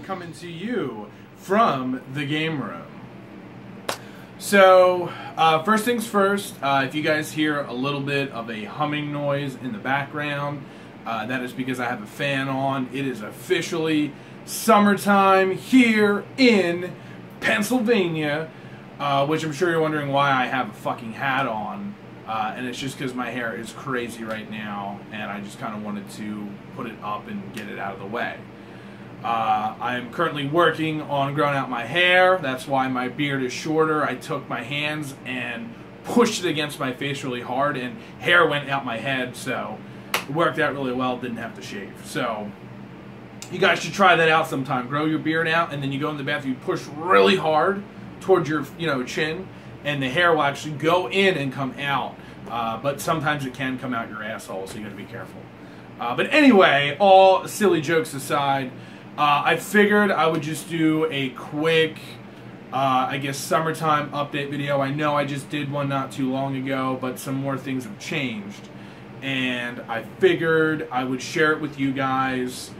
coming to you from the game room. So, first things first, if you guys hear a little bit of a humming noise in the background, that is because I have a fan on. It is officially summertime here in Pennsylvania, which I'm sure you're wondering why I have a fucking hat on. And it's just because my hair is crazy right now, and I just kind of wanted to put it up and get it out of the way. I'm currently working on growing out my hair. That's why my beard is shorter. I took my hands and pushed it against my face really hard, and hair went out my head, so it worked out really well. Didn't have to shave. So you guys should try that out sometime. Grow your beard out, and then you go in the bathroom, you push really hard towards your chin, and the hair will actually go in and come out. But sometimes it can come out your asshole, so you got to be careful. But anyway, all silly jokes aside, I figured I would just do a quick, I guess, summertime update video. I know I just did one not too long ago, but some more things have changed. And I figured I would share it with you guys.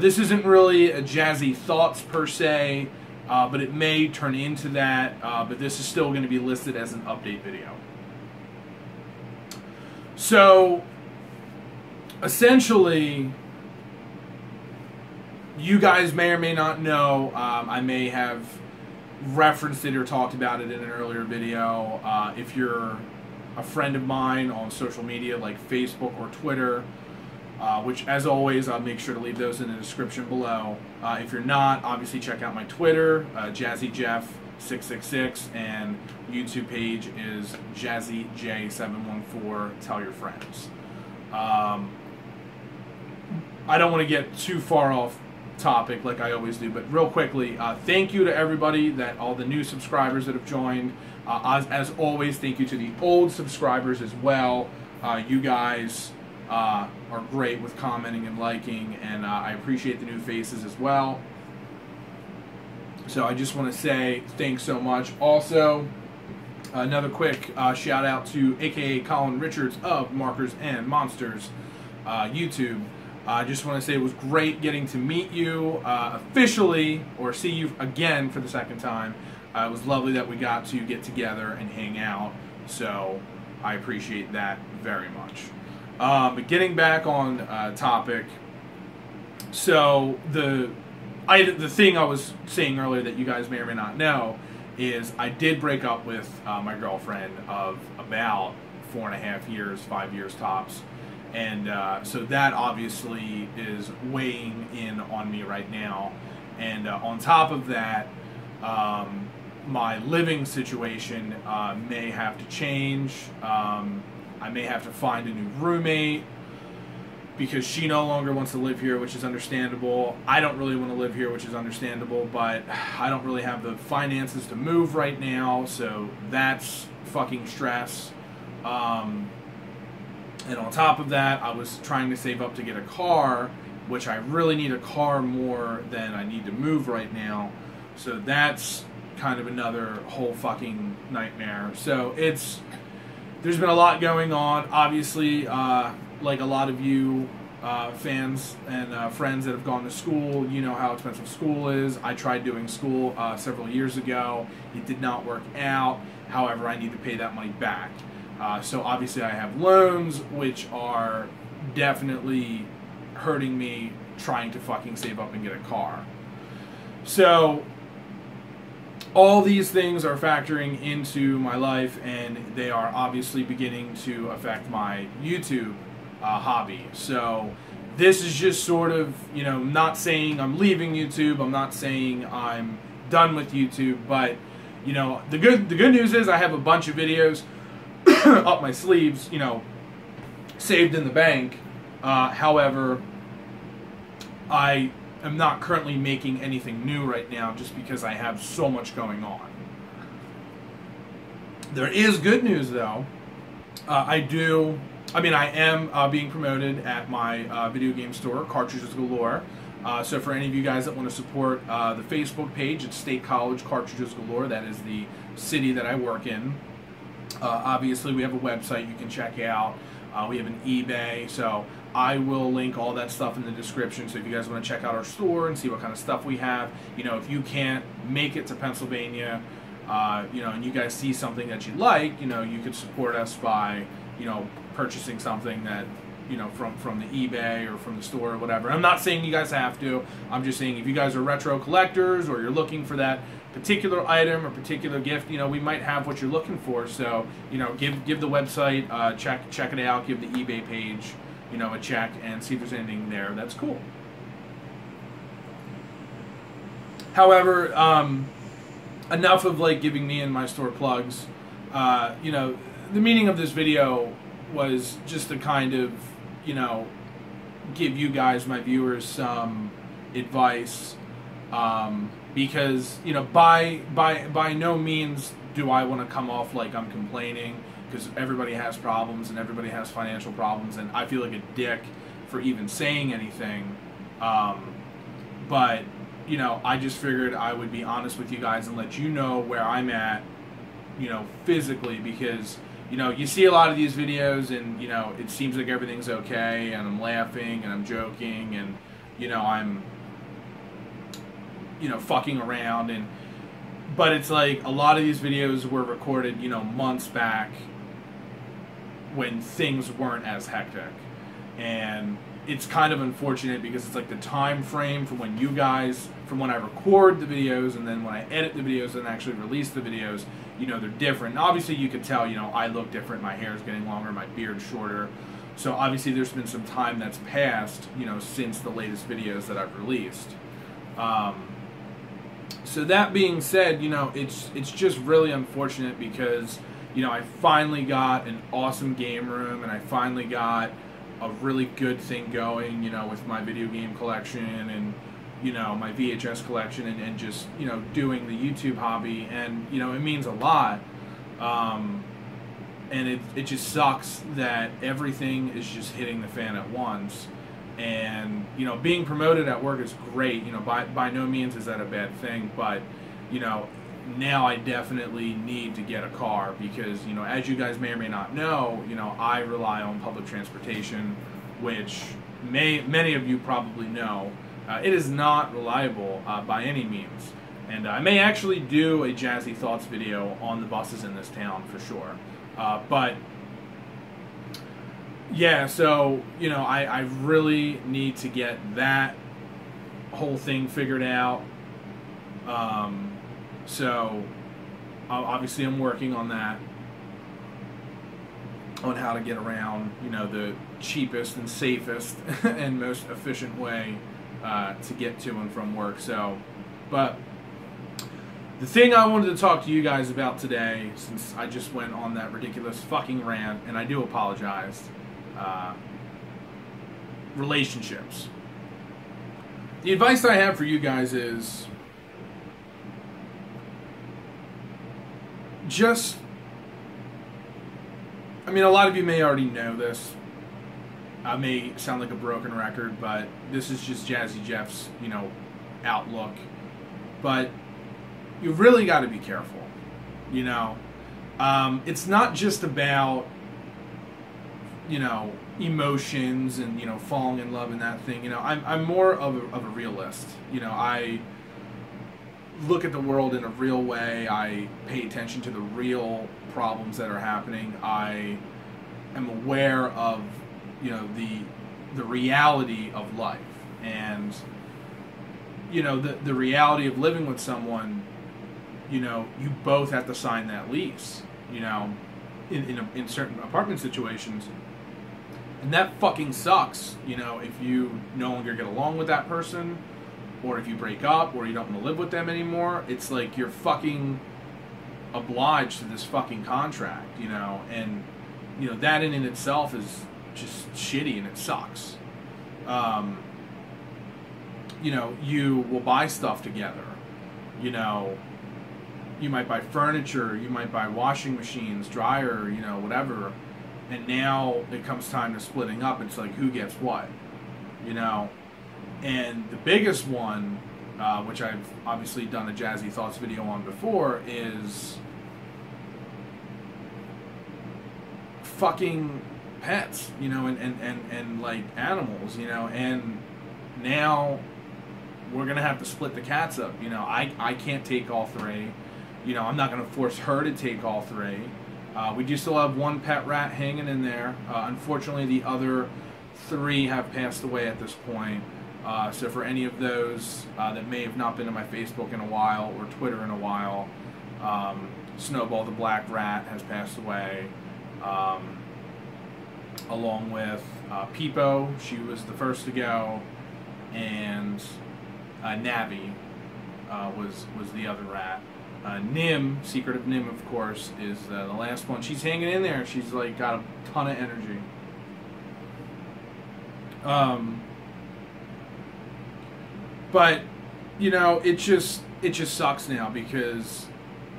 This isn't really a jazzy thoughts per se, but it may turn into that. But this is still going to be listed as an update video. So, essentially, you guys may or may not know, I may have referenced it or talked about it in an earlier video. If you're a friend of mine on social media like Facebook or Twitter, which as always I'll make sure to leave those in the description below. If you're not, obviously check out my Twitter, JazzyJeff666, and YouTube page is JazzyJ714. Tell your friends. I don't want to get too far off topic like I always do, but real quickly, thank you to everybody, all the new subscribers that have joined. As always, thank you to the old subscribers as well. You guys are great with commenting and liking, and I appreciate the new faces as well. So I just want to say thanks so much. Also, another quick shout out to aka Colin Richards of Markers and Monsters YouTube. I just want to say it was great getting to meet you officially, or see you again for the second time. It was lovely that we got to get together and hang out, so I appreciate that very much. But getting back on topic, so the thing I was saying earlier that you guys may or may not know is I did break up with my girlfriend of about 4.5 years, 5 years tops. And so that obviously is weighing in on me right now. And on top of that, my living situation may have to change. I may have to find a new roommate because she no longer wants to live here, which is understandable. I don't really want to live here, which is understandable, but I don't really have the finances to move right now, so that's fucking stress. And on top of that, I was trying to save up to get a car, which I really need a car more than I need to move right now. So that's kind of another whole fucking nightmare. So there's been a lot going on. Obviously, like a lot of you fans and friends that have gone to school, you know how expensive school is. I tried doing school several years ago. It did not work out. However, I need to pay that money back. So obviously I have loans, which are definitely hurting me trying to fucking save up and get a car. So all these things are factoring into my life, and they are obviously beginning to affect my YouTube hobby. So this is just sort of, not saying I'm leaving YouTube. I'm not saying I'm done with YouTube, but the good news is I have a bunch of videos up my sleeves, saved in the bank. However, I am not currently making anything new right now just because I have so much going on. There is good news though. I am being promoted at my video game store, Cartridges Galore. So for any of you guys that want to support the Facebook page, it's State College Cartridges Galore. That is the city that I work in. Obviously, we have a website you can check out. We have an eBay, so I will link all that stuff in the description, so if you guys want to check out our store and see what kind of stuff we have, you know, if you can't make it to Pennsylvania, you know, and you guys see something that you like, you know, you could support us by, you know, purchasing something that, you know, from the eBay or from the store or whatever. I'm not saying you guys have to. I'm just saying if you guys are retro collectors or you're looking for that particular item or particular gift, you know, we might have what you're looking for. So, you know, give the website, check it out, give the eBay page, you know, a check and see if there's anything there that's cool. However, enough of like giving me and my store plugs. You know, the meaning of this video was just to kind of, you know, give you guys, my viewers, some advice, because, you know, by no means do I want to come off like I'm complaining, because everybody has problems and everybody has financial problems, and I feel like a dick for even saying anything. But, you know, I just figured I would be honest with you guys and let you know where I'm at, you know, physically, because, you know, you see a lot of these videos and, you know, it seems like everything's okay and I'm laughing and I'm joking and, you know, I'm, you know, fucking around, and but it's like a lot of these videos were recorded, you know, months back when things weren't as hectic, and it's kind of unfortunate because it's like the time frame from when you guys, from when I record the videos and then when I edit the videos and actually release the videos, you know, they're different. And obviously you could tell, you know, I look different, my hair's getting longer, my beard's shorter, so obviously there's been some time that's passed, you know, since the latest videos that I've released. So that being said, you know, it's just really unfortunate because, you know, I finally got an awesome game room and I finally got a really good thing going, you know, with my video game collection and, you know, my VHS collection and just, you know, doing the YouTube hobby, and, you know, it means a lot. And it just sucks that everything is just hitting the fan at once. And, you know, being promoted at work is great, you know, by no means is that a bad thing, but, you know, now I definitely need to get a car because, you know, as you guys may or may not know, you know, I rely on public transportation, which many of you probably know. It is not reliable by any means. And I may actually do a Jazzy Thoughts video on the buses in this town for sure. But yeah, so, you know, I really need to get that whole thing figured out. So, obviously I'm working on that, on how to get around, you know, the cheapest and safest and most efficient way to get to and from work. So, but the thing I wanted to talk to you guys about today, since I just went on that ridiculous fucking rant, and I do apologize, relationships. The advice I have for you guys is just, I mean, a lot of you may already know this. I may sound like a broken record, but this is just Jazzy Jeff's, you know, outlook. But you really got to be careful, you know. It's not just about, you know, emotions and, you know, falling in love and that thing. You know, I'm more of a realist. You know, I look at the world in a real way. I pay attention to the real problems that are happening. I am aware of, you know, the reality of life, and, you know, the reality of living with someone. You know, you both have to sign that lease, you know, in certain apartment situations. And that fucking sucks, you know, if you no longer get along with that person, or if you break up, or you don't want to live with them anymore. It's like you're fucking obliged to this fucking contract, you know, and, you know, that in itself is just shitty and it sucks. You know, you will buy stuff together, you know. You might buy furniture, you might buy washing machines, dryer, you know, whatever. And now it comes time to splitting up. It's like, who gets what, you know? And the biggest one, which I've obviously done a Jazzy Thoughts video on before, is fucking pets, you know, and like animals, you know, and now we're gonna have to split the cats up. You know, I can't take all three. You know, I'm not gonna force her to take all three. We do still have one pet rat hanging in there. Unfortunately, the other three have passed away at this point. So for any of those that may have not been to my Facebook in a while or Twitter in a while, Snowball the black rat has passed away, along with Peepo. She was the first to go, and Navi was the other rat. Nim, Secret of Nim, of course, is the last one. She's hanging in there. She's like got a ton of energy. But you know, it just sucks now because,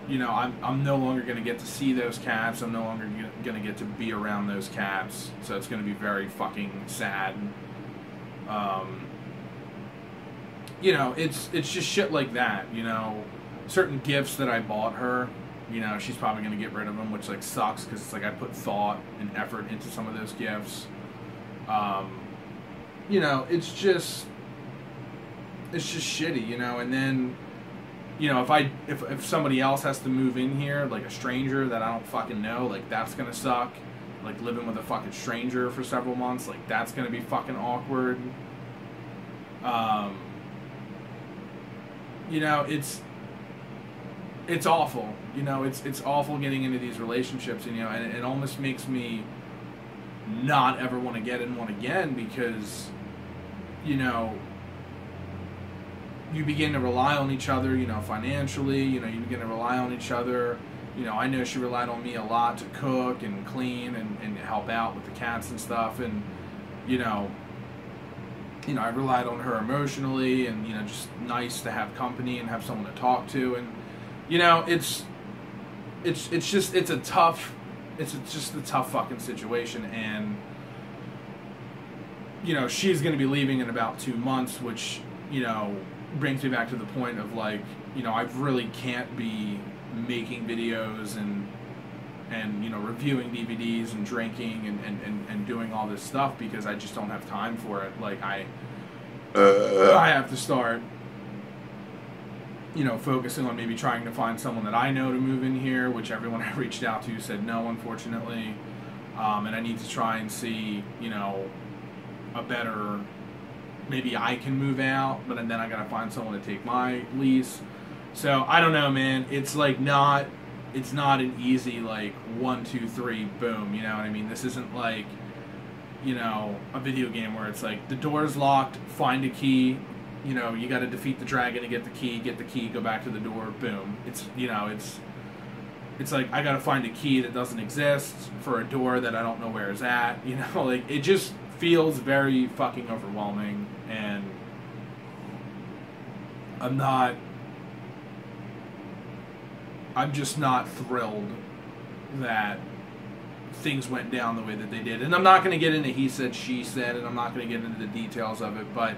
you know, I'm no longer going to get to see those cats. I'm no longer going to get to be around those cats. So it's going to be very fucking sad. You know, it's just shit like that, you know. Certain gifts that I bought her, you know, she's probably going to get rid of them, which like sucks because it's like I put thought and effort into some of those gifts. You know, it's just shitty, you know. And then, you know, if somebody else has to move in here, like a stranger that I don't fucking know, like that's gonna suck. Like living with a fucking stranger for several months, like that's gonna be fucking awkward. You know, it's awful. You know, it's awful getting into these relationships, and you know, and it almost makes me not ever want to get in one again because, you know, you begin to rely on each other, you know, financially, you know, you begin to rely on each other. You know, I know she relied on me a lot to cook and clean and help out with the cats and stuff, and, you know, I relied on her emotionally, and, you know, just nice to have company and have someone to talk to, and, you know, it's just a tough fucking situation, and, you know, she's going to be leaving in about 2 months, which, you know, brings me back to the point of like, you know, I really can't be making videos and you know, reviewing DVDs and drinking and doing all this stuff because I just don't have time for it. Like I have to start, you know, focusing on maybe trying to find someone that I know to move in here, which everyone I reached out to said no, unfortunately. And I need to try and see, you know, a better, maybe I can move out, but then I gotta find someone to take my lease. So I don't know, man. It's like it's not an easy like 1, 2, 3, boom. You know what I mean? This isn't like, you know, a video game where it's like the door's locked, find a key. You know, you got to defeat the dragon to get the key, go back to the door, boom. It's, you know, it's like I got to find a key that doesn't exist for a door that I don't know where it's at. You know, like it just feels very fucking overwhelming, and I'm just not thrilled that things went down the way that they did. And I'm not going to get into he said, she said, and I'm not going to get into the details of it, but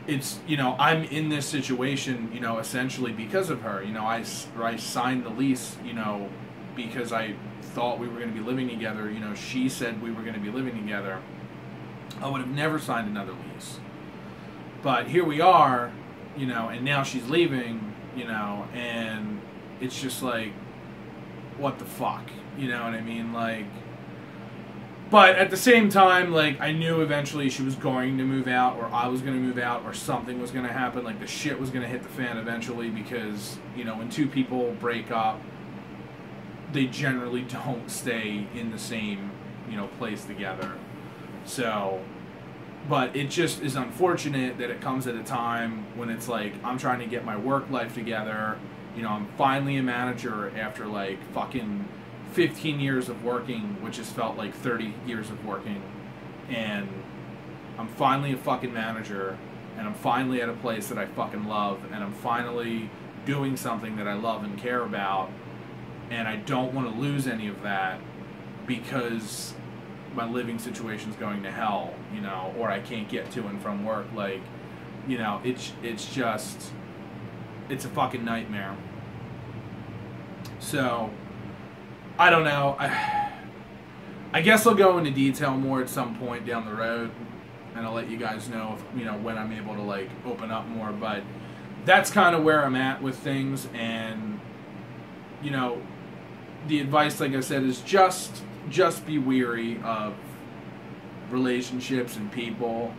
it's, you know, I'm in this situation, you know, essentially because of her. You know, I signed the lease, you know, because I thought we were going to be living together. You know, she said we were going to be living together. I would have never signed another lease. But here we are, you know, and now she's leaving, you know, and it's just like, what the fuck? You know what I mean? Like, but at the same time, like, I knew eventually she was going to move out, or I was going to move out, or something was going to happen. Like, the shit was going to hit the fan eventually because, you know, when two people break up, they generally don't stay in the same, you know, place together. So, but it just is unfortunate that it comes at a time when it's like, I'm trying to get my work life together. You know, I'm finally a manager after like fucking 15 years of working, which has felt like 30 years of working. And I'm finally a fucking manager, and I'm finally at a place that I fucking love, and I'm finally doing something that I love and care about. And I don't want to lose any of that because my living situation's going to hell, you know, or I can't get to and from work. Like, you know, it's just, it's a fucking nightmare. So, I don't know. I guess I'll go into detail more at some point down the road, and I'll let you guys know if, you know, when I'm able to like open up more. But that's kind of where I'm at with things, and you know, the advice, like I said, is just be wary of relationships and people,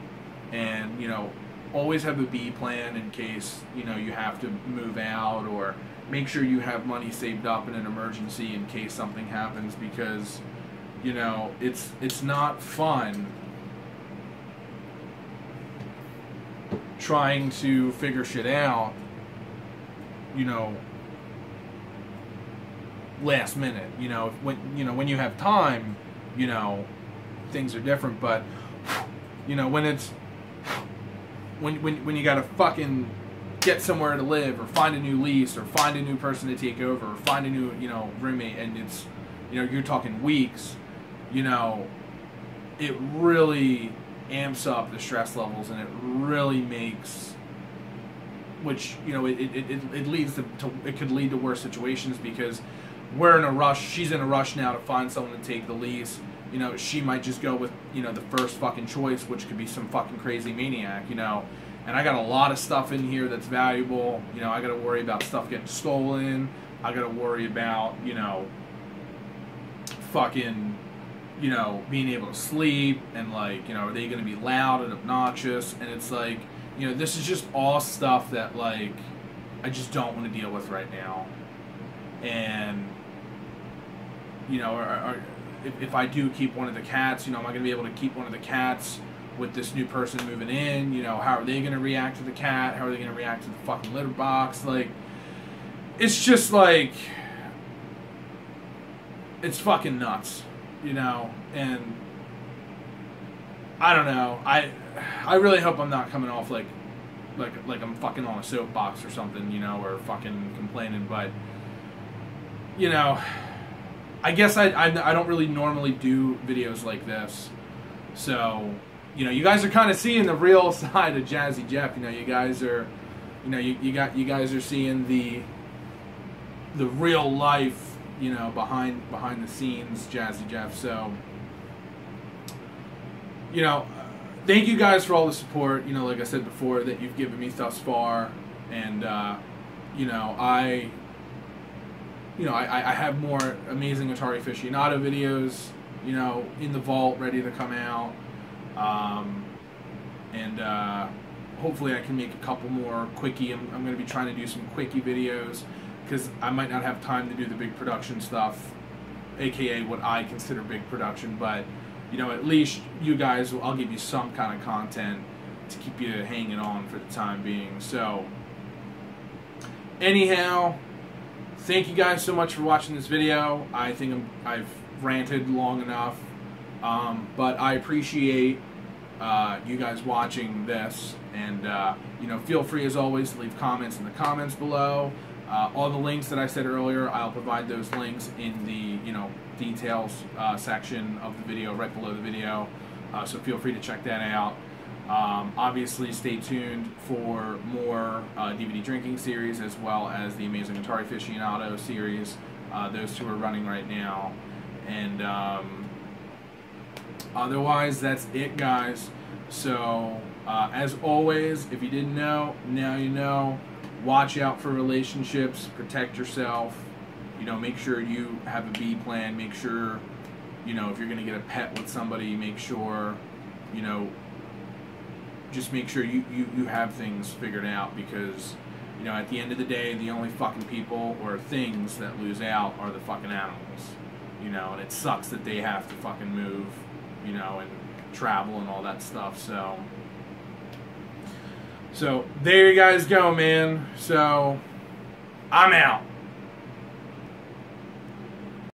and you know, always have a B plan in case, you know, you have to move out, or make sure you have money saved up in an emergency in case something happens, because you know, it's not fun trying to figure shit out, you know, last minute. You know, when you have time, you know, things are different. But you know, when it's when you gotta fucking get somewhere to live, or find a new lease, or find a new person to take over, or find a new, you know, roommate, and it's, you know, you're talking weeks, you know, it really amps up the stress levels, and it really makes, which, you know, it leads to it could lead to worse situations, because we're in a rush. She's in a rush now to find someone to take the lease. You know, she might just go with, you know, the first fucking choice, which could be some fucking crazy maniac, you know. And I got a lot of stuff in here that's valuable. You know, I got to worry about stuff getting stolen. I got to worry about, you know, fucking, you know, being able to sleep, and like, you know, are they going to be loud and obnoxious? And it's like, you know, this is just all stuff that like I just don't want to deal with right now. And you know, if I do keep one of the cats, you know, am I going to be able to keep one of the cats with this new person moving in? You know, how are they going to react to the cat? How are they going to react to the fucking litter box? Like, it's just like, it's fucking nuts, you know. And I don't know. I really hope I'm not coming off like I'm fucking on a soapbox or something, you know, or fucking complaining. But you know, I guess I don't really normally do videos like this, so you know, you guys are kind of seeing the real side of Jazzy Jeff. You know, you guys are, you know, you guys are seeing the real life, you know, behind the scenes Jazzy Jeff. So you know, thank you guys for all the support, you know, like I said before, that you've given me thus far. And you know, I have more amazing Atari Aficionado videos, you know, in the vault, ready to come out. And hopefully I can make a couple more quickie. I'm going to be trying to do some quickie videos, because I might not have time to do the big production stuff, aka what I consider big production. But you know, at least you guys, I'll give you some kind of content to keep you hanging on for the time being. So anyhow, thank you guys so much for watching this video. I think I've ranted long enough, but I appreciate you guys watching this. And you know, feel free as always to leave comments in the comments below. All the links that I said earlier, I'll provide those links in the, you know, details section of the video, right below the video. So feel free to check that out. Obviously, stay tuned for more DVD drinking series, as well as the Amazing Atari Aficionado series. Those two are running right now. And otherwise, that's it, guys. So as always, if you didn't know, now you know. Watch out for relationships, protect yourself, you know, make sure you have a B plan, make sure, you know, if you're going to get a pet with somebody, make sure, you know, just make sure you have things figured out, because, you know, at the end of the day, the only fucking people or things that lose out are the fucking animals, you know, and it sucks that they have to fucking move, you know, and travel and all that stuff. So there you guys go, man. So I'm out.